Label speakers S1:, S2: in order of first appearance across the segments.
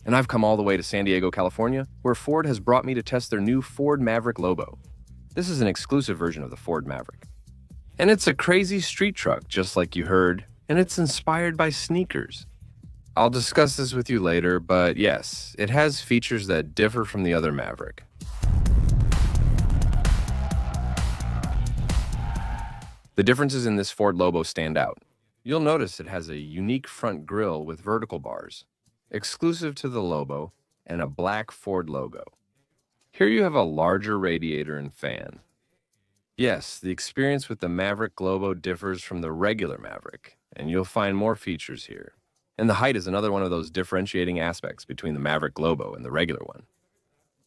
S1: and I've come all the way to San Diego, California, where Ford has brought me to test their new Ford Maverick LOBO. This is an exclusive version of the Ford Maverick. And it's a crazy street truck, just like you heard, and it's inspired by sneakers. I'll discuss this with you later, but yes, it has features that differ from the other Maverick. The differences in this Ford LOBO stand out. You'll notice it has a unique front grille with vertical bars, exclusive to the LOBO, and a black Ford logo. Here you have a larger radiator and fan. Yes, the experience with the Maverick LOBO differs from the regular Maverick, and you'll find more features here. And the height is another one of those differentiating aspects between the Maverick LOBO and the regular one.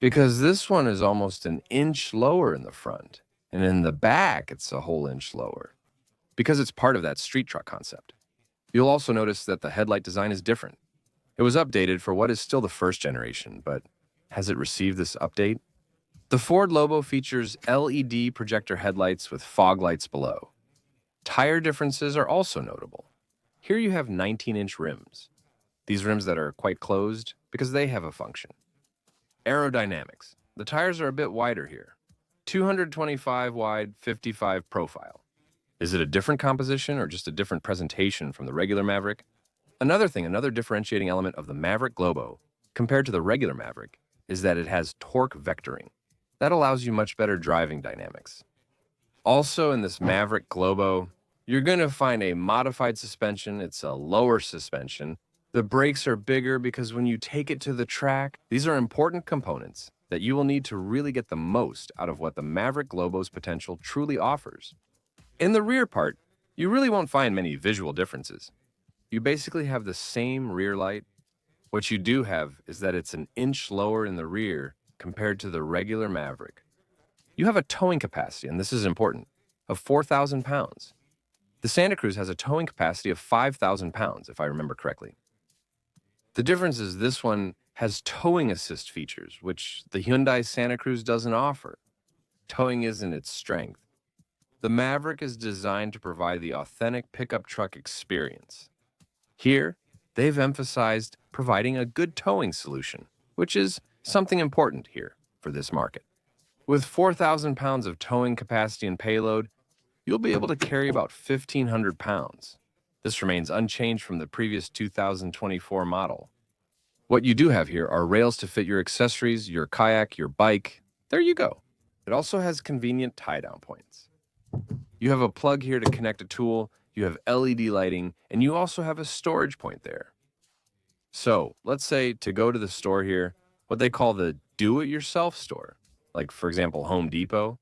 S1: Because this one is almost an inch lower in the front, and in the back it's a whole inch lower, because it's part of that street truck concept. You'll also notice that the headlight design is different. It was updated for what is still the first generation, but has it received this update? The Ford LOBO features LED projector headlights with fog lights below. Tire differences are also notable. Here you have 19-inch rims. These rims that are quite closed because they have a function. Aerodynamics. The tires are a bit wider here. 225 wide, 55 profile. Is it a different composition or just a different presentation from the regular Maverick? Another differentiating element of the Maverick LOBO compared to the regular Maverick is that it has torque vectoring. That allows you much better driving dynamics. Also in this Maverick LOBO, you're going to find a modified suspension. It's a lower suspension. The brakes are bigger because when you take it to the track, these are important components that you will need to really get the most out of what the Maverick LOBO's potential truly offers. In the rear part, you really won't find many visual differences. You basically have the same rear light. What you do have is that it's an inch lower in the rear compared to the regular Maverick. You have a towing capacity, and this is important, of 4,000 pounds. The Santa Cruz has a towing capacity of 5,000 pounds, if I remember correctly. The difference is this one has towing assist features, which the Hyundai Santa Cruz doesn't offer. Towing isn't its strength. The Maverick is designed to provide the authentic pickup truck experience. Here, they've emphasized providing a good towing solution, which is something important here for this market. With 4,000 pounds of towing capacity and payload, you'll be able to carry about 1,500 pounds. This remains unchanged from the previous 2024 model. What you do have here are rails to fit your accessories, your kayak, your bike. There you go. It also has convenient tie-down points. You have a plug here to connect a tool, you have LED lighting, and you also have a storage point there. So, let's say to go to the store here, what they call the do-it-yourself store, like for example, Home Depot.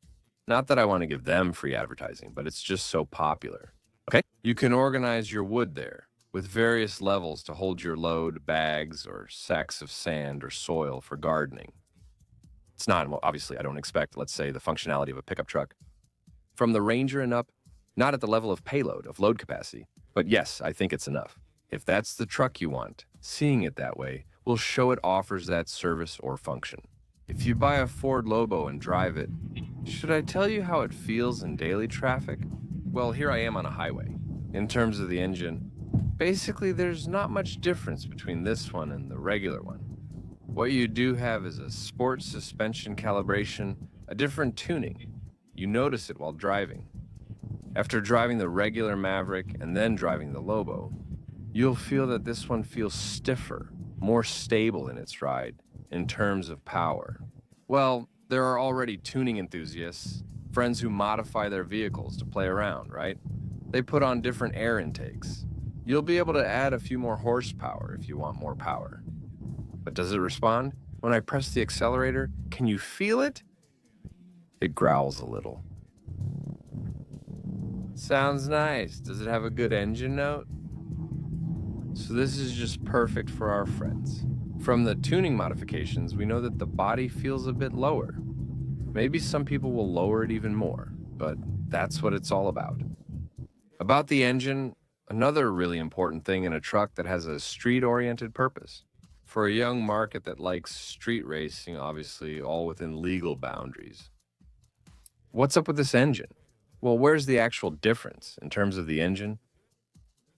S1: Not that I want to give them free advertising, but it's just so popular. Okay? You can organize your wood there with various levels to hold your load, bags, or sacks of sand or soil for gardening. It's not, well, obviously I don't expect, let's say, the functionality of a pickup truck. From the Ranger and up, not at the level of payload, of load capacity, but yes, I think it's enough. If that's the truck you want, seeing it that way will show it offers that service or function. If you buy a Ford LOBO and drive it, should I tell you how it feels in daily traffic? Well, here I am on a highway. In terms of the engine, basically there's not much difference between this one and the regular one. What you do have is a sport suspension calibration, a different tuning. You notice it while driving. After driving the regular Maverick and then driving the LOBO, you'll feel that this one feels stiffer, more stable in its ride in terms of power. Well, there are already tuning enthusiasts, friends who modify their vehicles to play around, right? They put on different air intakes. You'll be able to add a few more horsepower if you want more power. But does it respond? When I press the accelerator, can you feel it? It growls a little. Sounds nice. Does it have a good engine note? So this is just perfect for our friends. From the tuning modifications, we know that the body feels a bit lower. Maybe some people will lower it even more, but that's what it's all about. About the engine, another really important thing in a truck that has a street-oriented purpose. For a young market that likes street racing, obviously, all within legal boundaries. What's up with this engine? Well, where's the actual difference in terms of the engine?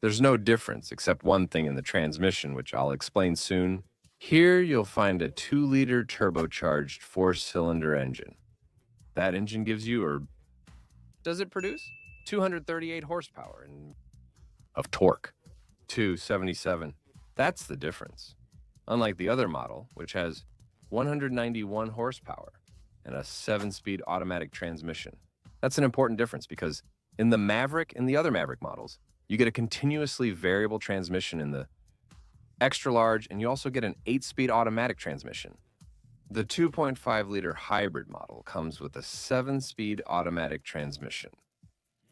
S1: There's no difference except one thing in the transmission, which I'll explain soon. Here you'll find a 2-liter turbocharged 4-cylinder engine. That engine gives you, or does it produce? 238 horsepower of torque. 277. That's the difference. Unlike the other model, which has 191 horsepower and a 7-speed automatic transmission. That's an important difference because in the Maverick and the other Maverick models, you get a continuously variable transmission in the extra large, and you also get an 8-speed automatic transmission. The 2.5-liter hybrid model comes with a 7-speed automatic transmission.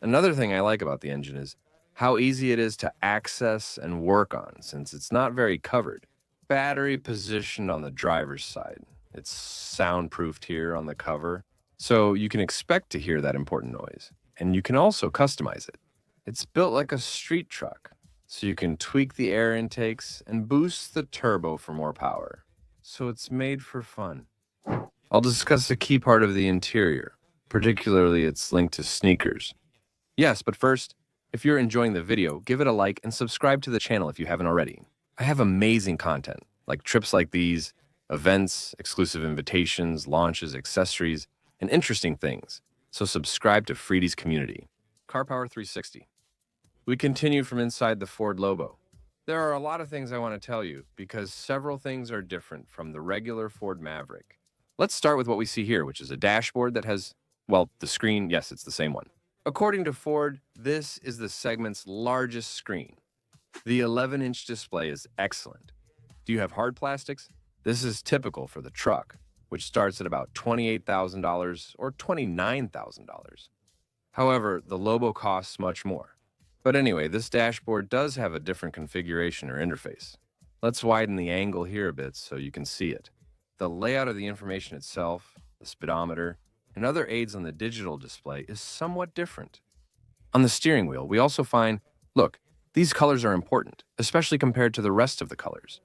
S1: Another thing I like about the engine is how easy it is to access and work on, since it's not very covered. Battery positioned on the driver's side. It's soundproofed here on the cover, so you can expect to hear that important noise. And you can also customize it. It's built like a street truck, so you can tweak the air intakes and boost the turbo for more power. So it's made for fun. I'll discuss a key part of the interior, particularly its link to sneakers. Yes, but first, if you're enjoying the video, give it a like and subscribe to the channel if you haven't already. I have amazing content, like trips like these, events, exclusive invitations, launches, accessories, and interesting things. So subscribe to Freedy's community. Car Power 360. We continue from inside the Ford Lobo. There are a lot of things I want to tell you because several things are different from the regular Ford Maverick. Let's start with what we see here, which is a dashboard that has, well, the screen, yes, it's the same one. According to Ford, this is the segment's largest screen. The 11-inch display is excellent. Do you have hard plastics? This is typical for the truck, which starts at about $28,000 or $29,000. However, the Lobo costs much more. But anyway, this dashboard does have a different configuration or interface. Let's widen the angle here a bit so you can see it. The layout of the information itself, the speedometer, and other aids on the digital display is somewhat different. On the steering wheel, we also find, look, these colors are important, especially compared to the rest of the colors.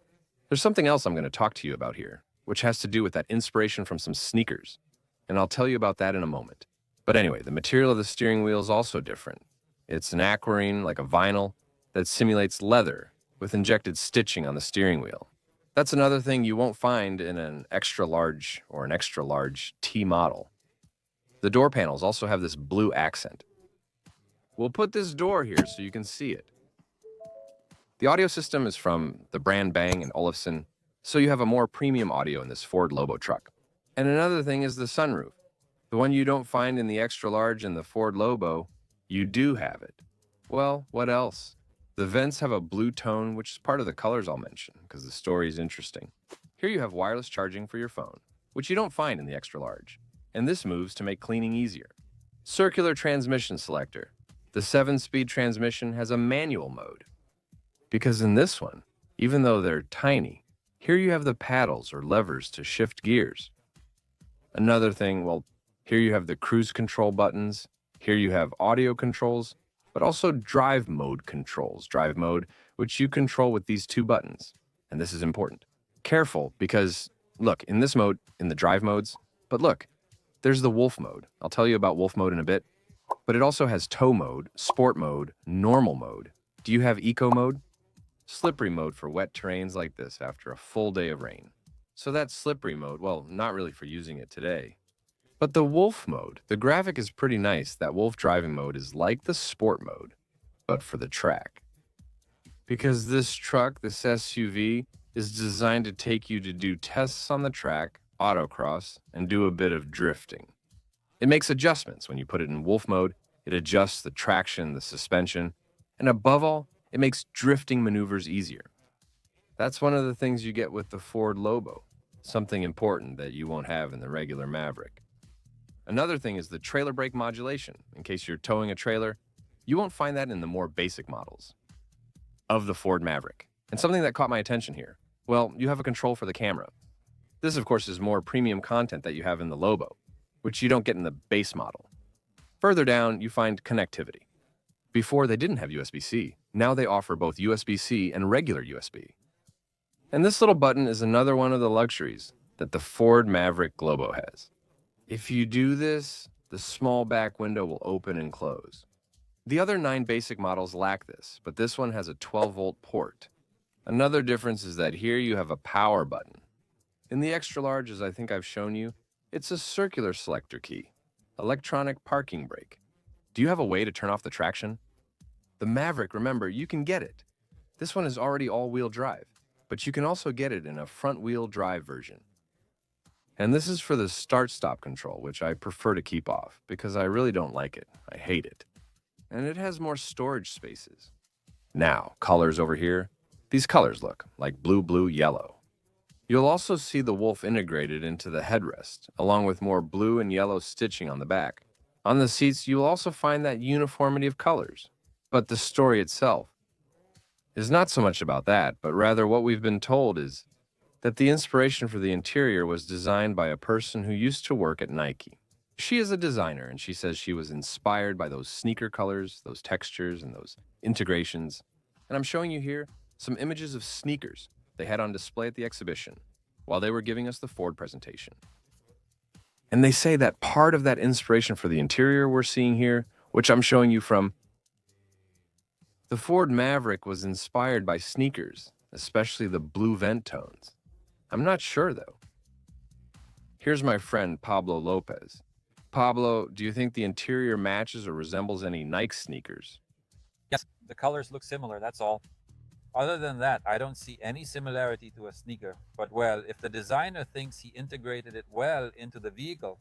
S1: There's something else I'm going to talk to you about here, which has to do with that inspiration from some sneakers, and I'll tell you about that in a moment. But anyway, the material of the steering wheel is also different. It's an aquarine, like a vinyl, that simulates leather with injected stitching on the steering wheel. That's another thing you won't find in an extra large or an extra large T model. The door panels also have this blue accent. We'll put this door here so you can see it. The audio system is from the brand Bang & Olufsen, so you have a more premium audio in this Ford Lobo truck. And another thing is the sunroof. The one you don't find in the extra large in the Ford Lobo, you do have it. Well, what else? The vents have a blue tone, which is part of the colors I'll mention, because the story is interesting. Here you have wireless charging for your phone, which you don't find in the extra large. And this moves to make cleaning easier. Circular transmission selector. The 7-speed transmission has a manual mode. Because in this one, even though they're tiny, here you have the paddles or levers to shift gears. Another thing, well, here you have the cruise control buttons. Here you have audio controls, but also drive mode controls. Drive mode, which you control with these 2 buttons. And this is important. Careful, because look, in this mode, in the drive modes, but look, there's the wolf mode. I'll tell you about wolf mode in a bit. But it also has tow mode, sport mode, normal mode. Do you have eco mode? Slippery mode for wet terrains like this after a full day of rain. So that's slippery mode, well, not really for using it today. But the wolf mode, the graphic is pretty nice. That wolf driving mode is like the sport mode, but for the track. Because this truck, this SUV, is designed to take you to do tests on the track, autocross, and do a bit of drifting. It makes adjustments. When you put it in wolf mode, it adjusts the traction, the suspension, and above all, it makes drifting maneuvers easier. That's one of the things you get with the Ford Lobo, something important that you won't have in the regular Maverick. Another thing is the trailer brake modulation. In case you're towing a trailer, you won't find that in the more basic models of the Ford Maverick. And something that caught my attention here, well, you have a control for the camera. This, of course, is more premium content that you have in the Lobo, which you don't get in the base model. Further down, you find connectivity. Before, they didn't have USB-C. Now they offer both USB-C and regular USB. And this little button is another one of the luxuries that the Ford Maverick Lobo has. If you do this, the small back window will open and close. The other 9 basic models lack this, but this one has a 12-volt port. Another difference is that here you have a power button. In the extra large, as I think I've shown you, it's a circular selector key, electronic parking brake. Do you have a way to turn off the traction? The Maverick, remember, you can get it. This one is already all-wheel drive, but you can also get it in a front-wheel drive version. And this is for the start-stop control, which I prefer to keep off because I really don't like it. I hate it. And it has more storage spaces. Now, colors over here. These colors look like blue, blue, yellow. You'll also see the wolf integrated into the headrest, along with more blue and yellow stitching on the back. On the seats, you'll also find that uniformity of colors. But the story itself is not so much about that, but rather what we've been told is that the inspiration for the interior was designed by a person who used to work at Nike. She is a designer, and she says she was inspired by those sneaker colors, those textures, and those integrations. And I'm showing you here some images of sneakers they had on display at the exhibition while they were giving us the Ford presentation. And they say that part of that inspiration for the interior we're seeing here, which I'm showing you from, the Ford Maverick was inspired by sneakers, especially the blue vent tones. I'm not sure, though. Here's my friend Pablo Lopez. Pablo, do you think the interior matches or resembles any Nike sneakers?
S2: Yes, the colors look similar, that's all. Other than that, I don't see any similarity to a sneaker. But well, if the designer thinks he integrated it well into the vehicle.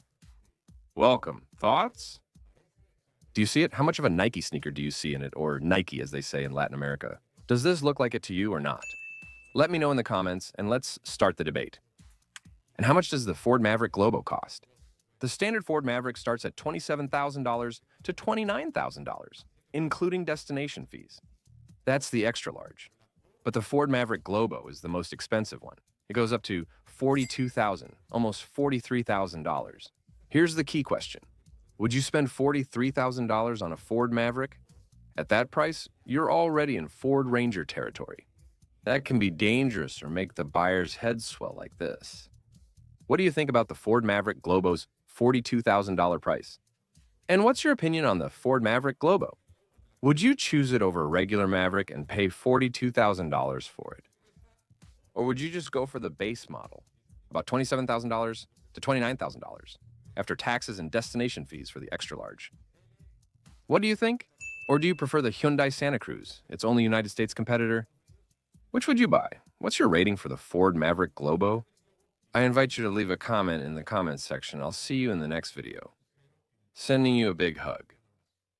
S1: Welcome. Thoughts? Do you see it? How much of a Nike sneaker do you see in it, or Nike as they say in Latin America? Does this look like it to you or not? Let me know in the comments, and let's start the debate. And how much does the Ford Maverick LOBO cost? The standard Ford Maverick starts at $27,000 to $29,000, including destination fees. That's the extra large. But the Ford Maverick LOBO is the most expensive one. It goes up to $42,000, almost $43,000. Here's the key question. Would you spend $43,000 on a Ford Maverick? At that price, you're already in Ford Ranger territory. That can be dangerous or make the buyer's head swell like this. What do you think about the Ford Maverick LOBO's $42,000 price? And what's your opinion on the Ford Maverick LOBO? Would you choose it over a regular Maverick and pay $42,000 for it? Or would you just go for the base model, about $27,000 to $29,000, after taxes and destination fees for the extra large? What do you think? Or do you prefer the Hyundai Santa Cruz, its only United States competitor? Which would you buy? What's your rating for the Ford Maverick LOBO? I invite you to leave a comment in the comments section. I'll see you in the next video. Sending you a big hug.